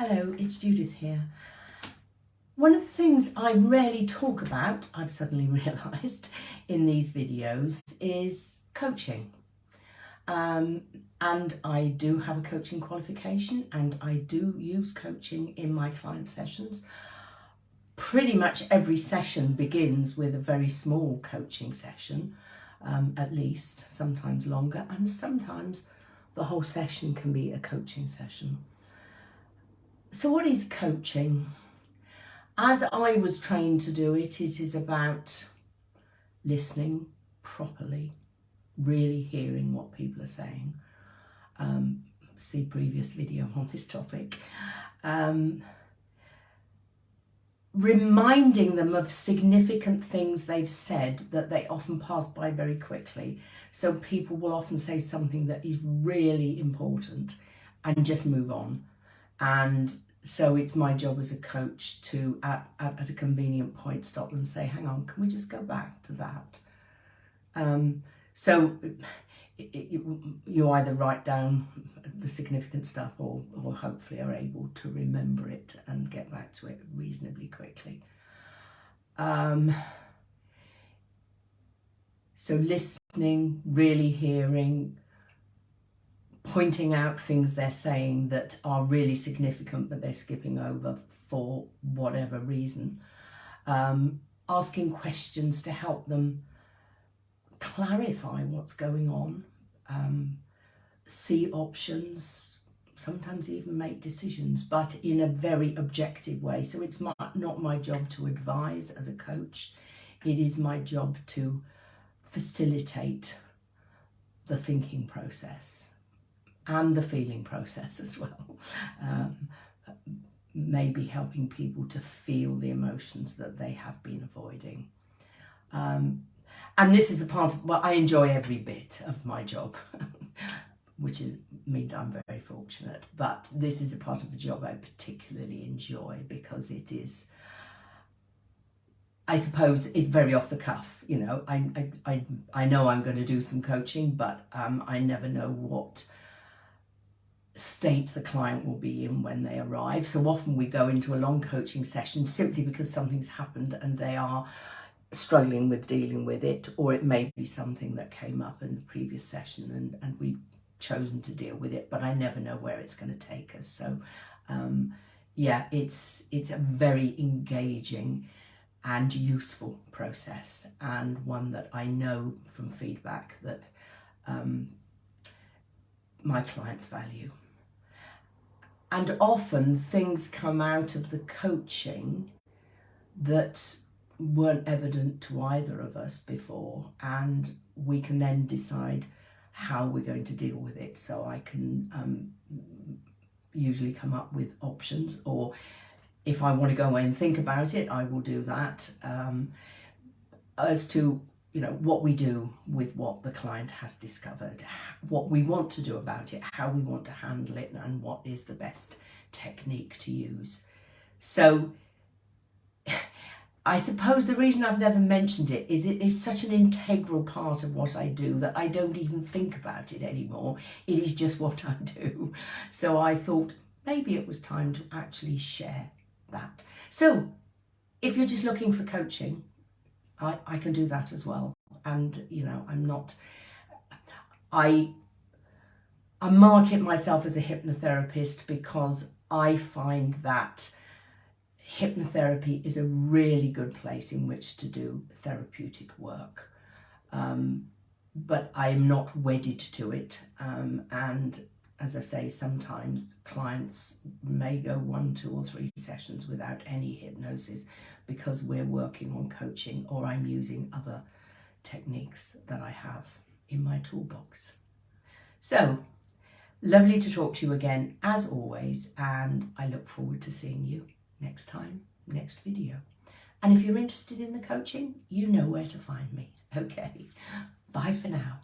Hello, it's Judith here. One of the things I rarely talk about, I've suddenly realised in these videos, is coaching. And I do have a coaching qualification and I do use coaching in my client sessions. Pretty much every session begins with a very small coaching session, at least, sometimes longer, and sometimes the whole session can be a coaching session. So what is coaching? As I was trained to do it, it is about listening properly, really hearing what people are saying. See previous video on this topic. Reminding them of significant things they've said that they often pass by very quickly. So people will often say something that is really important and just move on. And so it's my job as a coach to, at a convenient point, stop them and say, hang on, can we just go back to that? So you either write down the significant stuff or hopefully are able to remember it and get back to it reasonably quickly. So listening, really hearing, pointing out things they're saying that are really significant but they're skipping over for whatever reason. Asking questions to help them clarify what's going on, see options, sometimes even make decisions, but in a very objective way. So it's not my job to advise as a coach. It is my job to facilitate the thinking process and the feeling process as well. Maybe helping people to feel the emotions that they have been avoiding. And this is a part of, well, I enjoy every bit of my job, which means I'm very fortunate, but this is a part of the job I particularly enjoy because it is, I suppose it's very off the cuff. You know, I know I'm going to do some coaching, but I never know what state the client will be in when they arrive. So often we go into a long coaching session simply because something's happened and they are struggling with dealing with it, or it may be something that came up in the previous session and we've chosen to deal with it, but I never know where it's going to take us. So yeah, it's a very engaging and useful process, and one that I know from feedback that my clients value. And often things come out of the coaching that weren't evident to either of us before, and we can then decide how we're going to deal with it. So I can usually come up with options, or if I want to go away and think about it, I will do that, as to, you know, what we do with what the client has discovered, what we want to do about it, how we want to handle it, and what is the best technique to use. So I suppose the reason I've never mentioned it is it is such an integral part of what I do that I don't even think about it anymore. It is just what I do. So I thought maybe it was time to actually share that. So if you're just looking for coaching, I can do that as well. And, you know, I market myself as a hypnotherapist because I find that hypnotherapy is a really good place in which to do therapeutic work. But I'm not wedded to it. And as I say, sometimes clients may go 1, 2 or 3 sessions without any hypnosis because we're working on coaching, or I'm using other techniques that I have in my toolbox. So lovely to talk to you again as always, and I look forward to seeing you next time, next video. And if you're interested in the coaching, you know where to find me. Okay, bye for now.